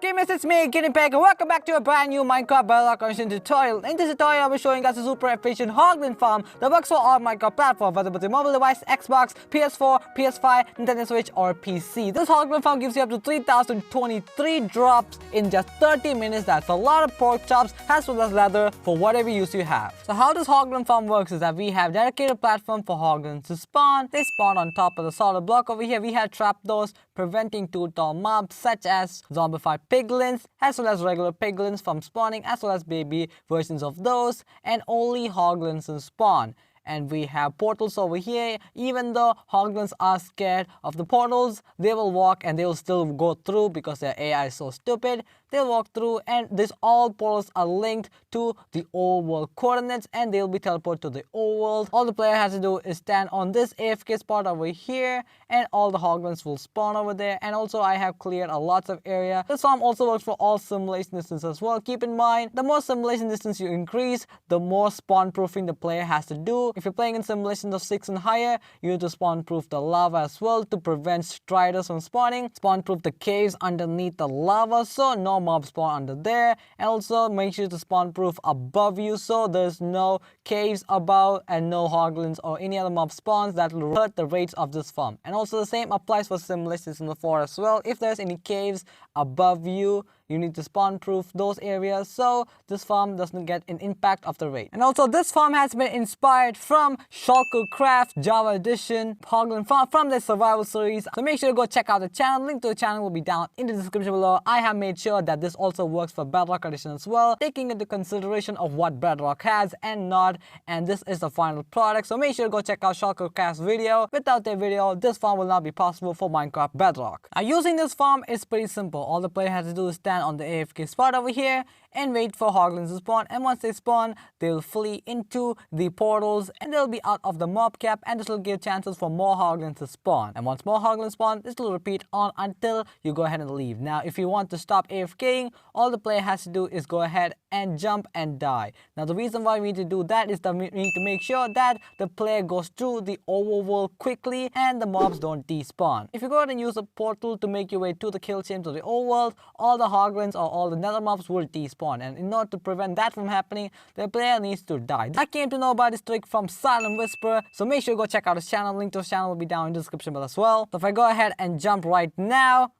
Gamers, it's me GinePik and welcome back to a brand new Minecraft Bedrock Edition tutorial. In this tutorial, I'll be showing us a super efficient Hoglin farm that works for all Minecraft platforms, whether it's a mobile device, Xbox, PS4, PS5, Nintendo Switch, or PC. This Hoglin farm gives you up to 3,023 drops in just 30 minutes. That's a lot of pork chops as well as leather for whatever use you have. So how this Hoglin farm works is that we have dedicated platform for Hoglins to spawn. They spawn on top of the solid block. Over here we have trapdoors preventing two tall mobs such as zombified piglins as well as regular piglins from spawning, as well as baby versions of those, and only hoglins will spawn. And we have portals over here. Even though hoglins are scared of the portals, they will walk and they will still go through because their AI is so stupid. They'll walk through, and these all portals are linked to the overworld coordinates, and they'll be teleported to the overworld. All the player has to do is stand on this AFK spot over here, and all the hoglins will spawn over there. And also I have cleared a lots of area. This farm also works for all simulation distance as well. Keep in mind, the more simulation distance you increase, the more spawn proofing the player has to do. If you're playing in simulations of 6 and higher, you need to spawn proof the lava as well to prevent striders from spawning. Spawn proof the caves underneath the lava so no mobs spawn under there. And also make sure to spawn proof above you so there's no caves above and no hoglins or any other mob spawns that will hurt the rates of this farm. And also the same applies for simulations in the 4 as well. If there's any caves above you, you need to spawn proof those areas so this farm doesn't get an impact of the rate. And also this farm has been inspired from Shulkercraft Java Edition Hoglin farm from the survival series. So make sure to go check out the channel. Link to the channel will be down in the description below. I have made sure that this also works for Bedrock Edition as well, taking into consideration of what Bedrock has and not. And this is the final product. So make sure to go check out Shulkercraft's video. Without their video, this farm will not be possible for Minecraft Bedrock. Now using this farm is pretty simple. All the player has to do is stand on the AFK spot over here and wait for hoglins to spawn, and once they spawn they will flee into the portals and they'll be out of the mob cap, and this will give chances for more hoglins to spawn. And once more hoglins spawn, this will repeat on until you go ahead and leave. Now if you want to stop AFKing, all the player has to do is go ahead and jump and die. Now the reason why we need to do that is that we need to make sure that the player goes through the overworld quickly and the mobs don't despawn. If you go ahead and use a portal to make your way to the kill chamber to the overworld, all the hoglins or all the nether mobs will despawn, and in order to prevent that from happening, the player needs to die. I came to know about this trick from Slientwisperer, so make sure to go check out his channel. Link to his channel will be down in the description below as well. So if I go ahead and jump right now,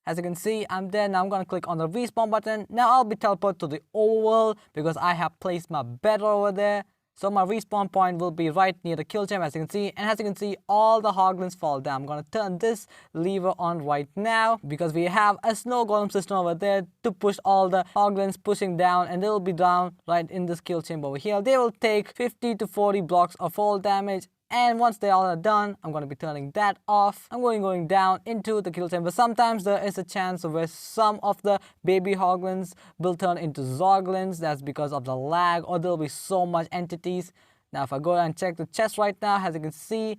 as you can see, I'm there. Now I'm going to click on the respawn button. Now I'll be teleported to the overworld because I have placed my bed over there. So my respawn point will be right near the kill chamber, as you can see. And as you can see, all the hoglins fall down. I'm going to turn this lever on right now because we have a Snowball System over there to push all the hoglins pushing down, and they will be down right in this kill chamber over here. They will take 50 to 40 blocks of fall damage. And once they all are done, I'm going to be turning that off. I'm going down into the kill chamber. Sometimes there is a chance where some of the baby hoglins will turn into zoglins. That's because of the lag, or there will be so much entities. Now if I go and check the chest right now, as you can see,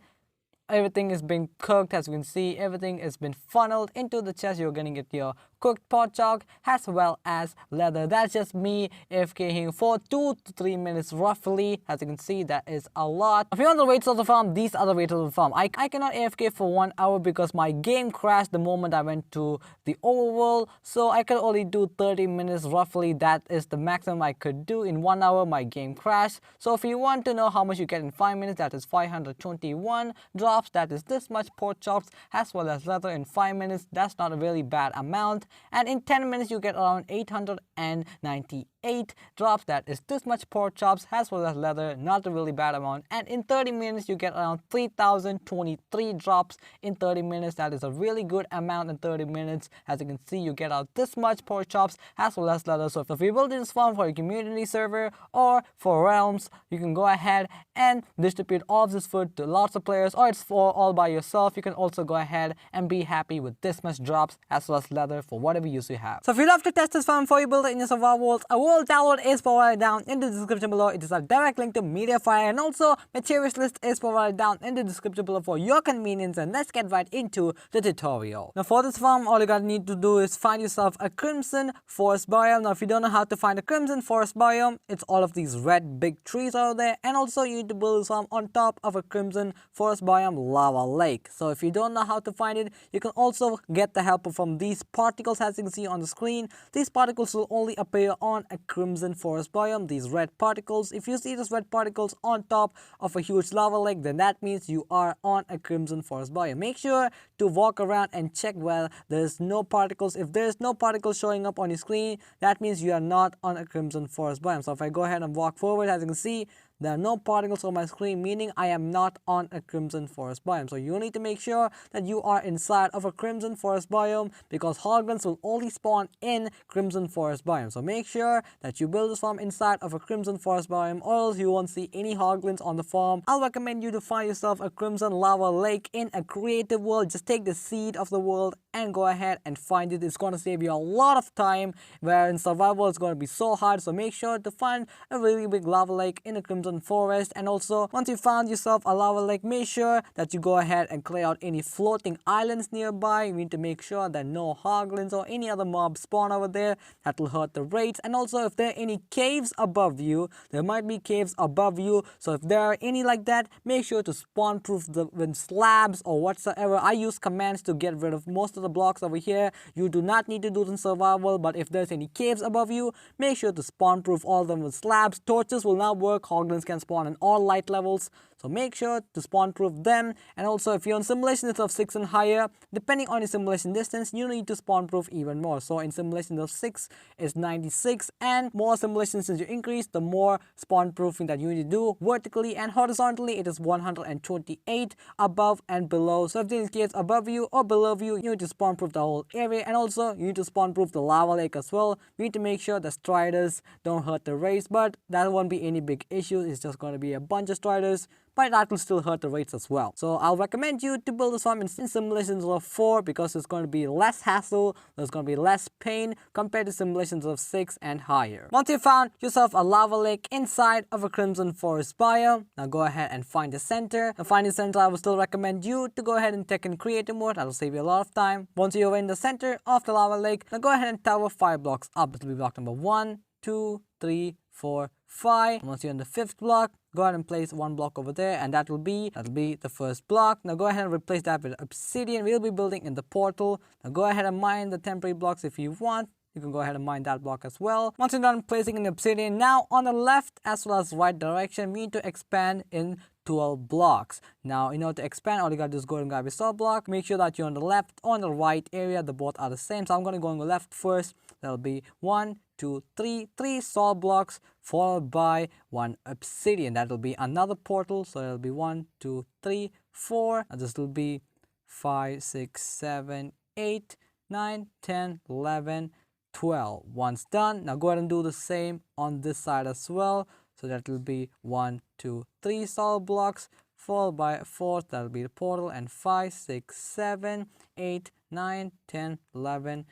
everything is being cooked. As you can see, everything has been funneled into the chest. You're going to get your cooked pork chop as well as leather. That's just me AFKing for 2 to 3 minutes roughly. As you can see, that is a lot. If you want the rates of the farm, these are the rates of the farm. I cannot AFK for 1 hour because my game crashed the moment I went to the overworld. So I could only do 30 minutes roughly. That is the maximum I could do in 1 hour. My game crashed. So if you want to know how much you get in 5 minutes, that is 521 drops. That is this much pork chops as well as leather in 5 minutes. That's not a really bad amount. And in 10 minutes you get around 898 drops. That is this much pork chops as well as leather, not a really bad amount. And in 30 minutes you get around 3023 drops in 30 minutes. That is a really good amount in 30 minutes. As you can see, you get out this much pork chops as well as leather. So if you build this farm for a community server or for realms, you can go ahead and distribute all of this food to lots of players, or it's for all by yourself. You can also go ahead and be happy with this much drops as well as leather for whatever use you have. So if you love to test this farm before you build it in your survival world, I would world download is provided down in the description below. It is a direct link to Mediafire, and also materials list is provided down in the description below for your convenience. And let's get right into the tutorial. Now for this farm, all you gotta need to do is find yourself a crimson forest biome. Now if you don't know how to find a crimson forest biome, it's all of these red big trees out there, and also you need to build this farm on top of a crimson forest biome lava lake. So if you don't know how to find it, you can also get the help from these particles. As you can see on the screen, these particles will only appear on a crimson forest biome, these red particles. If you see these red particles on top of a huge lava lake, then that means you are on a crimson forest biome. Make sure to walk around and check where there's no particles. If there's no particles showing up on your screen, that means you are not on a crimson forest biome. So if I go ahead and walk forward, as you can see, there are no particles on my screen, meaning I am not on a crimson forest biome. So you need to make sure that you are inside of a crimson forest biome, because hoglins will only spawn in crimson forest biome. So make sure that you build this farm inside of a crimson forest biome, or else you won't see any hoglins on the farm. I'll recommend you to find yourself a crimson lava lake in a creative world. Just take the seed of the world and go ahead and find it. It's going to save you a lot of time, where in survival it's going to be so hard. So make sure to find a really big lava lake in a crimson forest. And also, once you found yourself a lava lake, make sure that you go ahead and clear out any floating islands nearby. You need to make sure that no hoglins or any other mobs spawn over there. That will hurt the rates. And also, if there are any caves above you, there might be caves above you. So if there are any like that, make sure to spawn proof them with slabs or whatsoever. I use commands to get rid of most of the blocks over here. You do not need to do it in survival, but if there's any caves above you, make sure to spawn proof all of them with slabs. Torches will not work. Hoglins can spawn in all light levels, so make sure to spawn proof them. And also, if you're on simulations of 6 and higher, depending on your simulation distance, you need to spawn proof even more. So in simulations of 6 is 96, and more simulations since you increase, the more spawn proofing that you need to do. Vertically and horizontally, it is 128 above and below. So if there's caves above you or below you, you need to spawn proof the whole area. And also, you need to spawn proof the lava lake as well. You need to make sure the striders don't hurt the race, but that won't be any big issue. It's just going to be a bunch of striders, but that will still hurt the rates as well. So I'll recommend you to build this farm in simulations of 4, because it's going to be less hassle, there's going to be less pain compared to simulations of 6 and higher. Once you found yourself a lava lake inside of a crimson forest biome, now go ahead and find the center. Now finding the center, I will still recommend you to go ahead and take in creative mode. That will save you a lot of time. Once you're in the center of the lava lake, now go ahead and tower 5 blocks up. This will be block number 1, 2, 3, 4, 5. Once you're in the 5th block, go ahead and place 1 block over there, and that'll be the first block. Now go ahead and replace that with obsidian. We'll be building in the portal. Now go ahead and mine the temporary blocks if you want. You can go ahead and mine that block as well. Once you're done placing in obsidian, now on the left as well as right direction, we need to expand in 12 blocks. Now in order to expand, all you gotta do is go and grab your saw block. Make sure that you're on the left or on the right area. The both are the same. So I'm gonna go on the left first. That'll be 1, 2, 3 saw blocks followed by 1 obsidian. That'll be another portal. So it'll be 1, 2, 3, 4. And this will be 5, 6, 7, 8, 9, 10, 11, 12. Once done, now go ahead and do the same on this side as well. So that will be 1, 2, 3 solid blocks followed by a 4th. That will be the portal, and 5, 6, 7, 8, 9, 10, 11,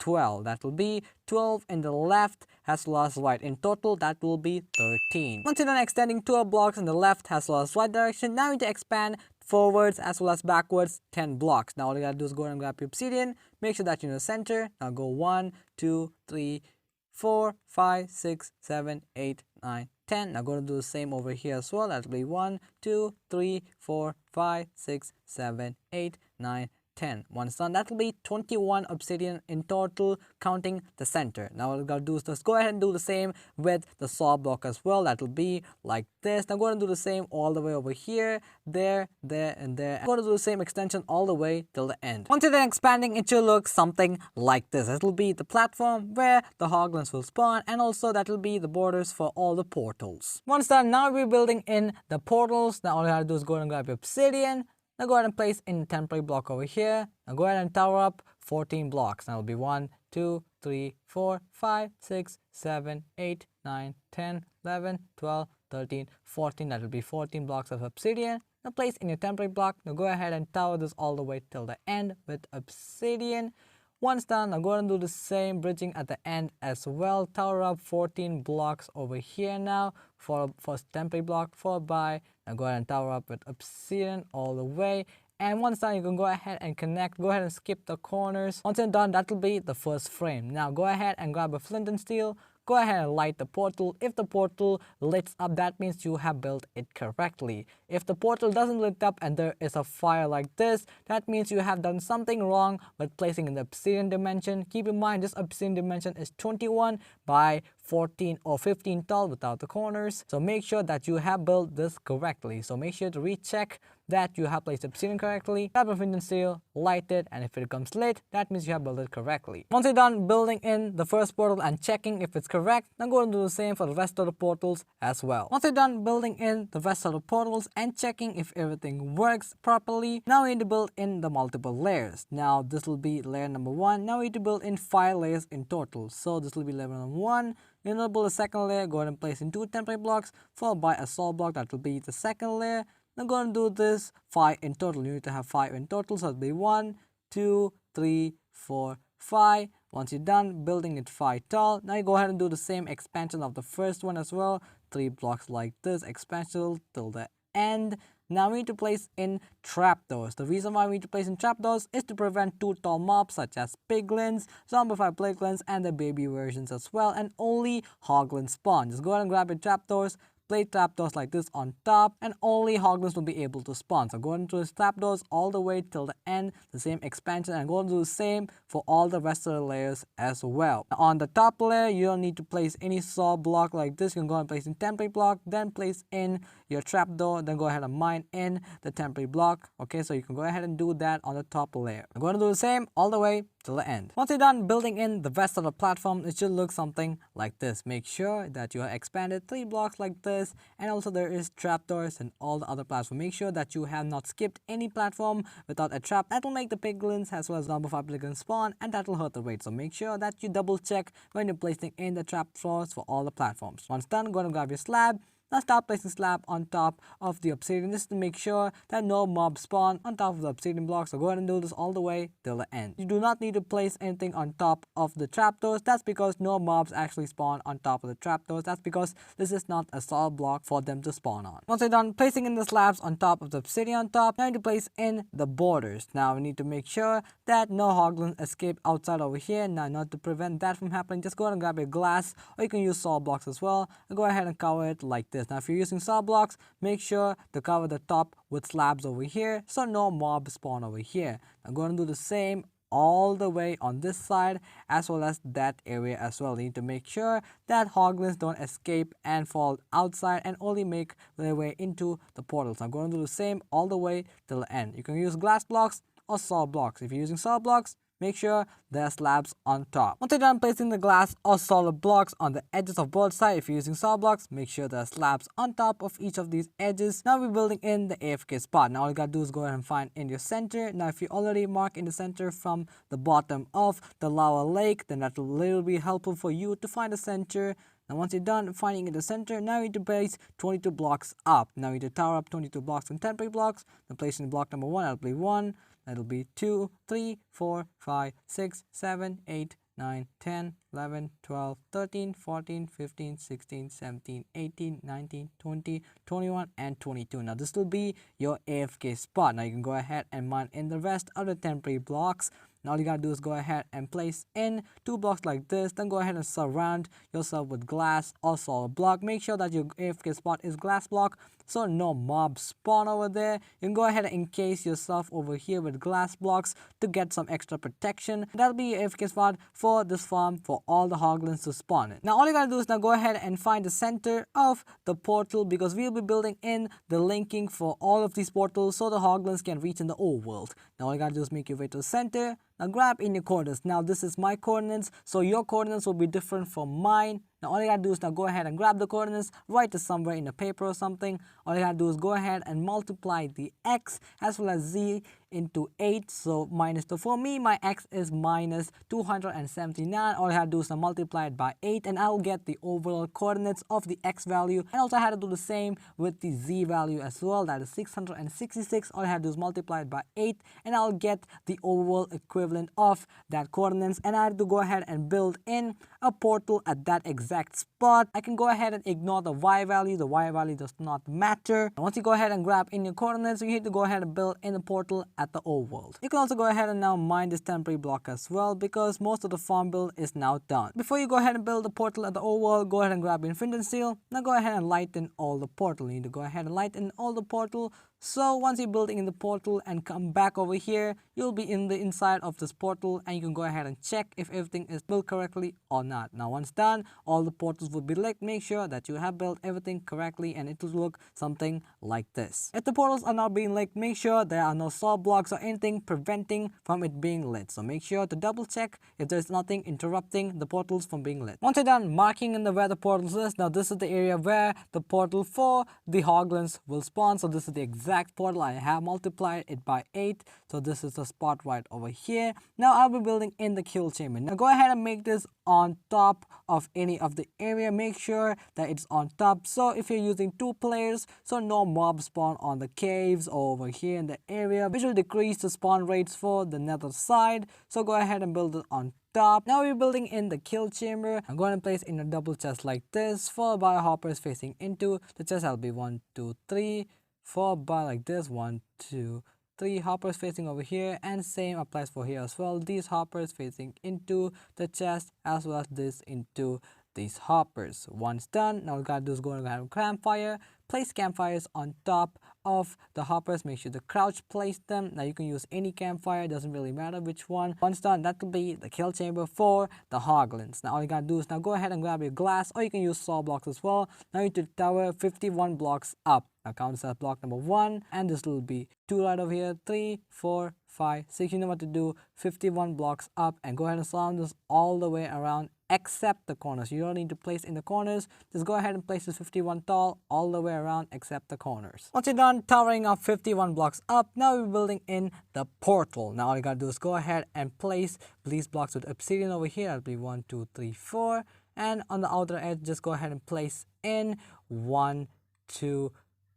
12. That will be 12 in the left as well as right. In total, that will be 13. Once you're done extending 12 blocks in the left as well as right direction, now you need to expand forwards as well as backwards 10 blocks. Now all you gotta do is go and grab your obsidian. Make sure that you're in the center. Now go 1, 2, 3, 4, 5, 6, 7, 8, 9, 10. Now go to do the same over here as well. That'll be 1, 2, 3, 4, 5, 6, 7, 8, 9, 10. Once done, that will be 21 obsidian in total, counting the center. Now what we gotta do is just go ahead and do the same with the saw block as well. That will be like this. Now go ahead and do the same all the way over here, there, and there. I'm going to do the same extension all the way till the end. Once you're done expanding, it should look something like this. It will be the platform where the hoglins will spawn, and also that will be the borders for all the portals. Once done, now we're building in the portals. Now all you have to do is go ahead and grab your obsidian. Now go ahead and place in temporary block over here. Now go ahead and tower up 14 blocks. Now it'll be 1, 2, 3, 4, 5, 6, 7, 8, 9, 10, 11, 12, 13, 14. That will be 14 blocks of obsidian. Now place in your temporary block. Now go ahead and tower this all the way till the end with obsidian. Once done, I'm going to do the same bridging at the end as well. Tower up 14 blocks over here now for first temporary block, followed by now go ahead and tower up with obsidian all the way. And once done, you can go ahead and connect. Go ahead and skip the corners. Once you're done, that will be the first frame. Now go ahead and grab a flint and steel. Go ahead and light the portal. If the portal lights up, that means you have built it correctly. If the portal doesn't lit up and there is a fire like this, that means you have done something wrong with placing in the obsidian dimension. Keep in mind, this obsidian dimension is 21 by 14 or 15 tall without the corners. So make sure that you have built this correctly. So make sure to recheck that you have placed obsidian correctly. Grab a flint and steel, light it, and if it becomes lit, that means you have built it correctly. Once you're done building in the first portal and checking if it's correct, then go and do the same for the rest of the portals as well. Once you're done building in the rest of the portals and checking if everything works properly, now we need to build in the multiple layers. Now this will be layer number 1. Now we need to build in 5 layers in total. So this will be layer number 1. You know, build a second layer, go ahead and place in 2 temporary blocks, followed by a salt block. That will be the second layer. Now go and do this 5 in total. You need to have 5 in total, so it'll be 1, 2, 3, 4, 5. Once you're done building it 5 tall, now you go ahead and do the same expansion of the first one as well. 3 blocks like this, expansion till the end. Now we need to place in trapdoors. The reason why we need to place in trapdoors is to prevent 2 tall mobs such as piglins, zombified piglins, and the baby versions as well, and only hoglin spawn. Just go ahead and grab your trapdoors. Place trapdoors like this on top, and only hoglins will be able to spawn. So go into these trapdoors all the way till the end, the same expansion, and go and do the same for all the rest of the layers as well. On the top layer, you don't need to place any saw block like this. You can go and place in temporary block, then place in your trapdoor, then go ahead and mine in the temporary block. Okay, so you can go ahead and do that on the top layer. I'm going to do the same all the way till the end. Once you're done building in the rest of the platform, it should look something like this. Make sure that you have expanded 3 blocks like this, and also there is trapdoors and all the other platforms. Make sure that you have not skipped any platform without a trap. That will make the piglins as well as zombified piglins spawn, and that will hurt the rate. So make sure that you double check when you're placing in the trap floors for all the platforms. Once done, go and grab your slab. Now start placing slab on top of the obsidian just to make sure that no mobs spawn on top of the obsidian block. So go ahead and do this all the way till the end. You do not need to place anything on top of the trapdoors. That's because no mobs actually spawn on top of the trapdoors. That's because this is not a solid block for them to spawn on. Once you're done placing in the slabs on top of the obsidian on top, now you need to place in the borders. Now we need to make sure that no hoglins escape outside over here. Now, not to prevent that from happening, just go ahead and grab your glass, or you can use saw blocks as well, and go ahead and cover it like this. Now if you're using saw blocks, make sure to cover the top with slabs over here so no mobs spawn over here. I'm going to do the same all the way on this side as well as that area as well. You need to make sure that hoglins don't escape and fall outside and only make their way into the portals. I'm going to do the same all the way till the end. You can use glass blocks or saw blocks. If you're using saw blocks, make sure there are slabs on top. Once you're done placing the glass or solid blocks on the edges of both sides, if you're using saw blocks, make sure there are slabs on top of each of these edges. Now we're building in the AFK spot. Now all you gotta do is go ahead and find in your center. Now if you already mark in the center from the bottom of the lava lake, then that will literally be helpful for you to find the center. Now once you're done finding in the center, now you need to place 22 blocks up. Now you need to tower up 22 blocks in temporary blocks. Then place in block number 1, that'll be 1. That'll be 2, 3, 4, 5, 6, 7, 8, 9, 10, 11, 12, 13, 14, 15, 16, 17, 18, 19, 20, 21, and 22. Now this will be your AFK spot. Now you can go ahead and mine in the rest of the temporary blocks. Now all you gotta do is go ahead and place in 2 blocks like this. Then go ahead and surround yourself with glass or solid block. Make sure that your AFK spot is glass block so no mobs spawn over there. You can go ahead and encase yourself over here with glass blocks to get some extra protection. That'll be your AFK spot for this farm for all the hoglins to spawn in. Now all you gotta do is now go ahead and find the center of the portal, because we'll be building in the linking for all of these portals so the hoglins can reach in the overworld. Now all you gotta do is make your way to the center. Now grab in your coordinates. Now this is my coordinates, so your coordinates will be different from mine. Now all you gotta do is now go ahead and grab the coordinates, write it somewhere in a paper or something. All you gotta do is go ahead and multiply the x as well as z into 8. So minus 2. For me, my x is minus 279. All I have to do is now multiply it by 8 and I'll get the overall coordinates of the x value. And also I had to do the same with the z value as well. That is 666. All I have to do is multiply it by 8 and I'll get the overall equivalent of that coordinates. And I had to go ahead and build in a portal at that exact spot. I can go ahead and ignore the y value. The y value does not matter. And once you go ahead and grab in your coordinates, you need to go ahead and build in a portal at the overworld. You can also go ahead and now mine this temporary block as well because most of the farm build is now done. Before you go ahead and build the portal at the overworld, go ahead and grab infinite steel. Now go ahead and lighten all the portal. You need to go ahead and lighten all the portal. So once you're building in the portal and come back over here, you'll be in the inside of this portal and you can go ahead and check if everything is built correctly or not. Now once done, all the portals will be lit. Make sure that you have built everything correctly and it will look something like this. If the portals are not being lit, make sure there are no saw blocks or anything preventing from it being lit. So make sure to double check if there's nothing interrupting the portals from being lit. Once you're done marking in the where the portals is, now this is the area where the portal for the Hoglins will spawn. So this is the exact portal. I have multiplied it by 8. So this is the spot right over here. Now I'll be building in the kill chamber. Now go ahead and make this on top of any of the area. Make sure that it's on top. So if you're using 2 players, so no mobs spawn on the caves or over here in the area, which will decrease the spawn rates for the nether side. So go ahead and build it on top. Now we're building in the kill chamber. I'm going to place in a double chest like this, followed by hoppers facing into the chest. I'll be 1, 2, 3, 4 by like this, 1, 2, 3 hoppers facing over here, and same applies for here as well. These hoppers facing into the chest as well as this into these hoppers. Once done, now we gotta do is go and have a campfire. Place campfires on top of the hoppers. Make sure to crouch place them. Now you can use any campfire, doesn't really matter which one. Once done, that will be the kill chamber for the Hoglins. Now all you gotta do is now go ahead and grab your glass, or you can use saw blocks as well. Now you need to tower 51 blocks up. Now count as block number 1, and this will be 2 right over here, 3, 4, 5, 6. You know what to do. 51 blocks up, and go ahead and surround this all the way around except the corners. You don't need to place in the corners. Just go ahead and place this 51 tall all the way around except the corners. Once you're done towering up 51 blocks up, now we're building in the portal. Now all you gotta do is go ahead and place these blocks with obsidian over here. That'll be 1, 2, 3, 4. And on the outer edge, just go ahead and place in 1, 2,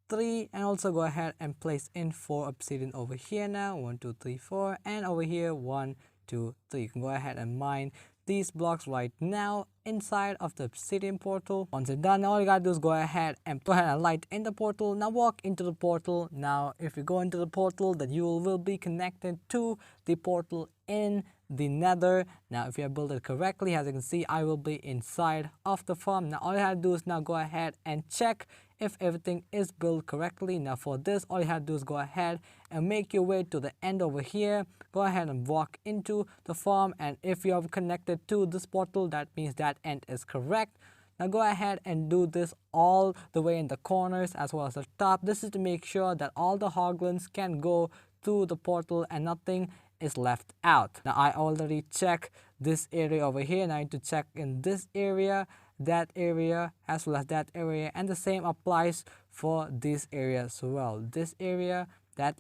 3, and also go ahead and place in 4 obsidian over here now. 1, 2, 3, 4, and over here 1, 2, 3. You can go ahead and mine these blocks right now inside of the obsidian portal. Once it's done, all you gotta do is go ahead and light in the portal. Now walk into the portal. Now if you go into the portal, then you will be connected to the portal in the nether. Now if you have built it correctly, as you can see, I will be inside of the farm. Now all you have to do is now go ahead and check if everything is built correctly. Now for this, all you have to do is go ahead and make your way to the end over here. Go ahead and walk into the farm, and if you have connected to this portal, that means that end is correct. Now go ahead and do this all the way in the corners as well as the top. This is to make sure that all the Hoglins can go through the portal and nothing is left out. Now I already checked this area over here, and I need to check in this area, that area as well as that area, and the same applies for this area as well. This area, that,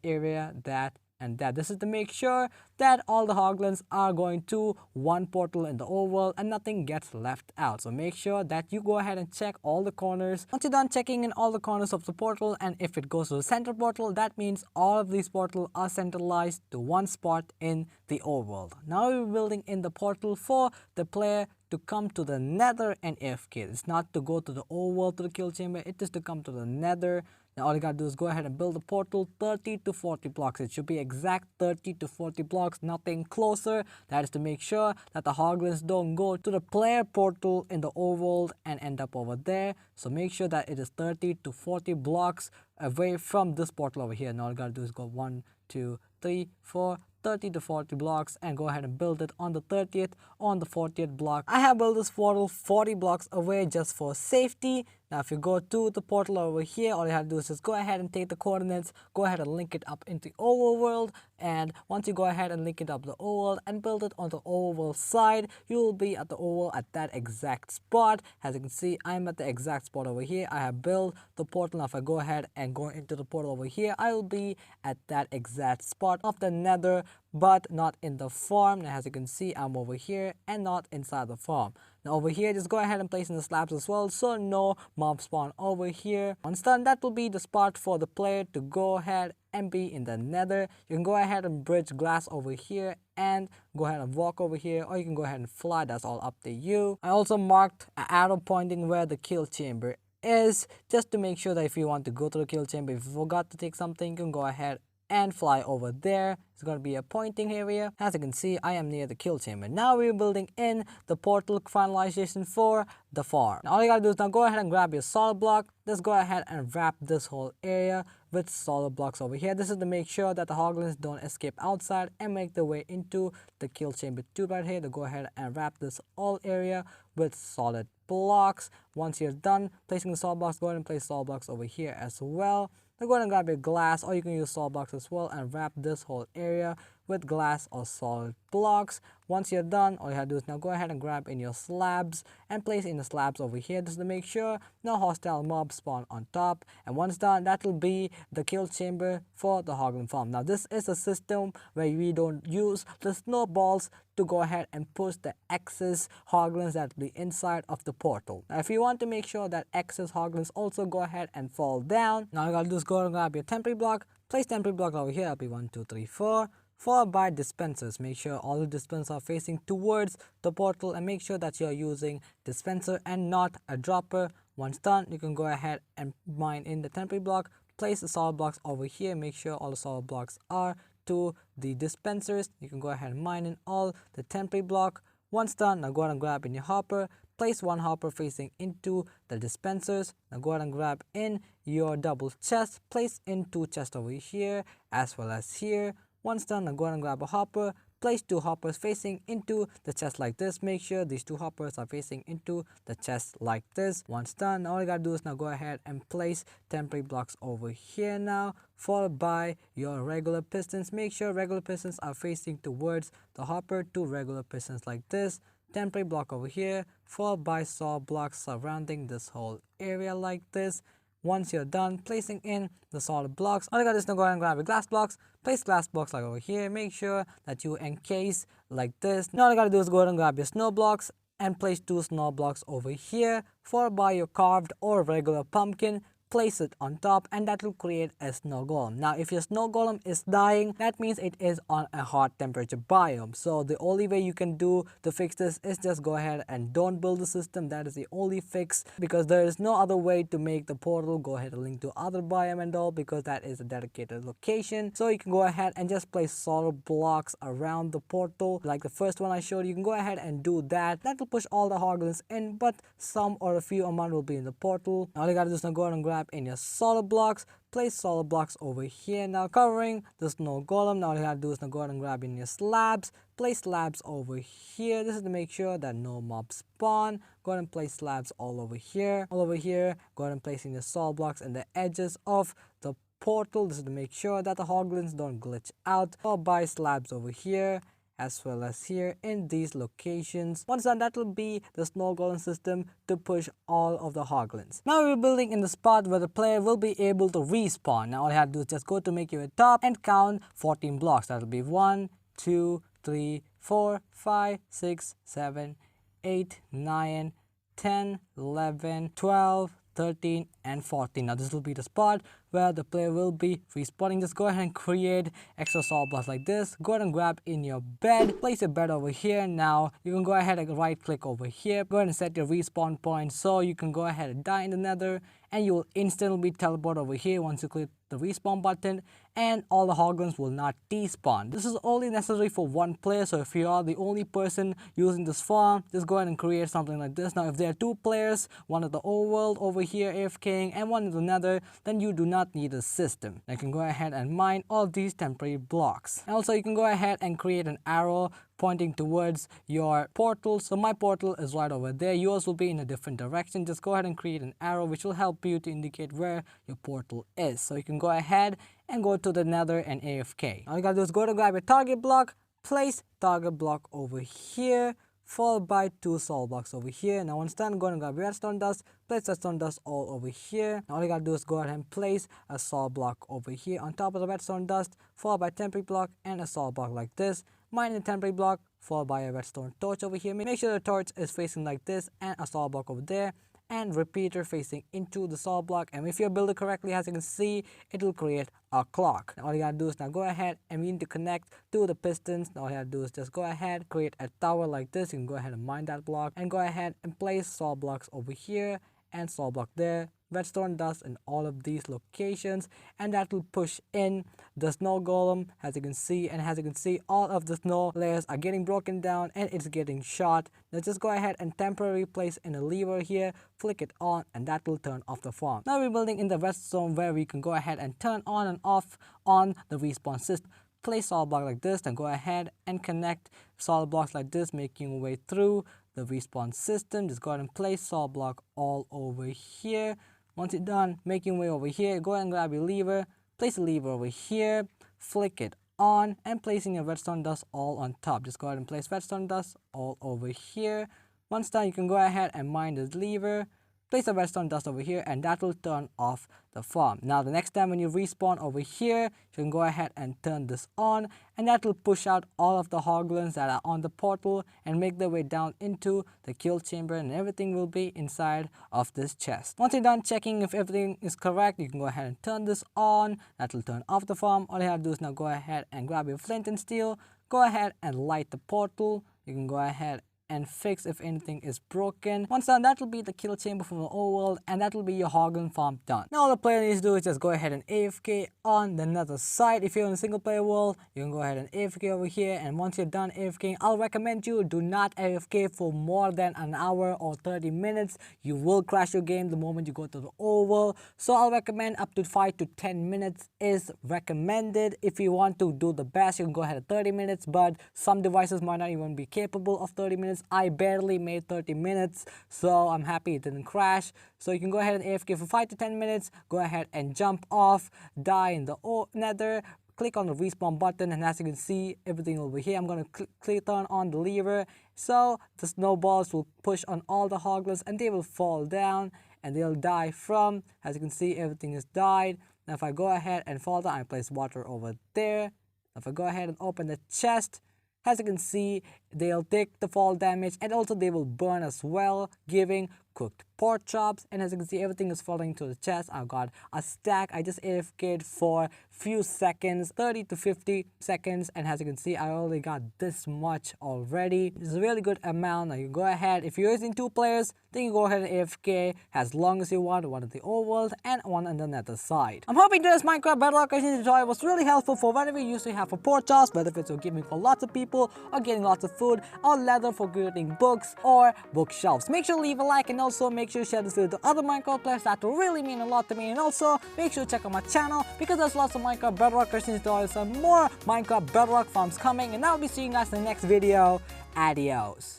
and that. This is to make sure that all the Hoglins are going to one portal in the overworld and nothing gets left out. So make sure that you go ahead and check all the corners. Once you're done checking in all the corners of the portal, and if it goes to the center portal, that means all of these portals are centralized to one spot in the overworld. Now we're building in the portal for the player to come to the nether and AFK. It's not to go to the overworld to the kill chamber, it is to come to the nether. Now all you gotta do is go ahead and build the portal 30 to 40 blocks. It should be exact 30 to 40 blocks, nothing closer. That is to make sure that the Hoglins don't go to the player portal in the overworld and end up over there. So make sure that it is 30 to 40 blocks away from this portal over here. Now all you gotta do is go 1, 2, 3, 4, 30 to 40 blocks and go ahead and build it on the 30th, on the 40th block. I have built this portal 40 blocks away just for safety. Now if you go to the portal over here, all you have to do is just go ahead and take the coordinates, go ahead and link it up into Overworld, and once you go ahead and link it up the Overworld and build it on the Overworld side, you will be at the Overworld at that exact spot. As you can see, I'm at the exact spot over here. I have built the portal. Now if I go ahead and go into the portal over here, I will be at that exact spot of the nether, but not in the farm. Now as you can see, I'm over here and not inside the farm. Now over here, just go ahead and place in the slabs as well, so no mob spawn over here. Once done, that will be the spot for the player to go ahead and be in the nether. You can go ahead and bridge glass over here and go ahead and walk over here, or you can go ahead and fly. That's all up to you. I also marked an arrow pointing where the kill chamber is, just to make sure that if you want to go to the kill chamber, if you forgot to take something, you can go ahead and fly over there. It's going to be a pointing area. As you can see, I am near the kill chamber. Now we're building in the portal finalization for the farm. Now all you gotta do is now go ahead and grab your solid block. Just go ahead and wrap this whole area with solid blocks over here. This is to make sure that the hoglins don't escape outside and make their way into the kill chamber tube right here. To go ahead and wrap this whole area with solid blocks. Once you're done placing the solid blocks, go ahead and place solid blocks over here as well. Now go ahead and grab your glass, or you can use solid blocks as well, and wrap this whole area with glass or solid blocks. Once you're done, all you have to do is now go ahead and grab in your slabs and place in the slabs over here, just to make sure no hostile mobs spawn on top. And once done, that will be the kill chamber for the Hoglin farm. Now this is a system where we don't use the snowballs to go ahead and push the excess hoglins that will be inside of the portal. Now if you want to make sure that excess hoglins also go ahead and fall down, now you gotta do is go and grab your temporary block, place temporary block over here. That'll be 1 2 3 4, followed by dispensers. Make sure all the dispensers are facing towards the portal, and make sure that you're using dispenser and not a dropper. Once done, you can go ahead and mine in the temporary block, place the solid blocks over here. Make sure all the solid blocks are to the dispensers. You can go ahead and mine in all the temporary block. Once done, now go ahead and grab in your hopper, place one hopper facing into the dispensers. Now go ahead and grab in your double chest, place in 2 chests over here as well as here. Once done, now go ahead and grab a hopper, place 2 hoppers facing into the chest like this. Make sure these 2 hoppers are facing into the chest like this. Once done, all you gotta do is now go ahead and place temporary blocks over here now, followed by your regular pistons. Make sure regular pistons are facing towards the hopper. 2 regular pistons like this. Temporary block over here, followed by saw blocks surrounding this whole area like this. Once you're done placing in the solid blocks, all you gotta do is now go ahead and grab your glass blocks, place glass blocks like over here. Make sure that you encase like this. Now all you gotta do is go ahead and grab your snow blocks and place 2 snow blocks over here, followed by your carved or regular pumpkin. Place it on top, and that will create a snow golem. Now if your snow golem is dying, that means it is on a hot temperature biome. So the only way you can do to fix this is just go ahead and don't build the system. That is the only fix, because there is no other way to make the portal go ahead and link to other biome and all, because that is a dedicated location. So you can go ahead and just place solid blocks around the portal like the first one I showed you. You can go ahead and do that. That will push all the hoglins in, but some or a few amount will be in the portal. All you gotta do is now go ahead and grab in your solid blocks, place solid blocks over here now covering the snow golem. Now all you gotta do is now go ahead and grab in your slabs, place slabs over here. This is to make sure that no mobs spawn. Go ahead and place slabs all over here. Go ahead and place in your solid blocks in the edges of the portal. This is to make sure that the hoglins don't glitch out. Followed by slabs over here as well as here in these locations. Once done, that will be the snow golem system to push all of the hoglins. Now we're building in the spot where the player will be able to respawn. Now all you have to do is just go to make your top and count 14 blocks. That will be 1 2 3 4 5 6 7 8 9 10 11 12 13 and 14. Now this will be the spot where the player will be respawning. Just go ahead and create extra solid blocks like this. Go ahead and grab in your bed, place your bed over here. Now you can go ahead and right click over here, go ahead and set your respawn point, so you can go ahead and die in the nether and you will instantly be teleported over here once you click the respawn button, and all the hoglins will not despawn. This is only necessary for 1 player, so if you are the only person using this farm, just go ahead and create something like this. Now if there are 2 players, one at the overworld over here AFK staying and one in the nether, then you do not need a system. You can go ahead and mine all these temporary blocks. And also you can go ahead and create an arrow pointing towards your portal. So my portal is right over there, yours will be in a different direction. Just go ahead and create an arrow which will help you to indicate where your portal is. So you can go ahead and go to the nether and AFK. All you gotta do is go to grab a target block, place target block over here, followed by 2 soul blocks over here. Now once done, go and grab redstone dust, place redstone dust all over here. Now all you gotta do is go ahead and place a soul block over here on top of the redstone dust, followed by a temporary block and a soul block like this. Mine the temporary block, followed by a redstone torch over here. Make sure the torch is facing like this and a soul block over there, and repeater facing into the soul block. And if you build it correctly, as you can see, it will create a clock. Now all you gotta do is now go ahead and we need to connect to the pistons. Now all you gotta do is just go ahead, create a tower like this. You can go ahead and mine that block and go ahead and place soul blocks over here and soul block there, redstone dust in all of these locations, and that will push in the snow golem, as you can see. And as you can see, all of the snow layers are getting broken down and it's getting shot. Now just go ahead and temporarily place in a lever here, flick it on, and that will turn off the farm. Now we're building in the redstone where we can go ahead and turn on and off on the respawn system. Place solid block like this, then go ahead and connect solid blocks like this, making your way through the respawn system. Just go ahead and place solid block all over here. Once you're done making your way over here, go ahead and grab your lever, place a lever over here, flick it on, and placing your redstone dust all on top. Just go ahead and place redstone dust all over here. Once done, you can go ahead and mine this lever, place the redstone dust over here, and that will turn off the farm. Now the next time when you respawn over here, you can go ahead and turn this on, and that will push out all of the hoglins that are on the portal and make their way down into the kill chamber, and everything will be inside of this chest. Once you're done checking if everything is correct, you can go ahead and turn this on. That will turn off the farm. All you have to do is now go ahead and grab your flint and steel, go ahead and light the portal. You can go ahead and fix if anything is broken. Once done, that will be the kill chamber from the overworld, and that will be your Hoglin farm done. Now all the player needs to do is just go ahead and AFK on the nether side. If you're in a single player world, you can go ahead and AFK over here, and once you're done AFKing, I'll recommend you do not AFK for more than an hour or 30 minutes. You will crash your game the moment you go to the overworld. So I'll recommend up to 5 to 10 minutes is recommended. If you want to do the best, you can go ahead at 30 minutes, but some devices might not even be capable of 30 minutes. I barely made 30 minutes, so I'm happy it didn't crash. So you can go ahead and AFK for 5 to 10 minutes, go ahead and jump off, die in the nether, click on the respawn button, and as you can see, everything over here, I'm going to turn on the lever, so the snowballs will push on all the hoglins and they will fall down and they'll die from. As you can see, everything is died. Now if I go ahead and fall down, I place water over there. If I go ahead and open the chest, as you can see, they'll take the fall damage, and also they will burn as well, giving cooked pork chops. And as you can see, everything is falling into the chest. I got a stack. I just AFK'd for few seconds, 30 to 50 seconds, and as you can see, I already got this much already. It's a really good amount. Now you go ahead, if you're using 2 players, then you go ahead and AFK as long as you want, one at the overworld and one on the nether side. I'm hoping today's Minecraft Bedrock Edition tutorial was really helpful for whatever you usually have for pork chops, whether it's for giving for lots of people or getting lots of food, or leather for creating books or bookshelves. Make sure to leave a like, and also make sure to share this video to other Minecraft players. That will really mean a lot to me. And also make sure to check out my channel, because there's lots of Minecraft Bedrock Edition tutorials and more Minecraft Bedrock farms coming. And I'll be seeing you guys in the next video. Adios.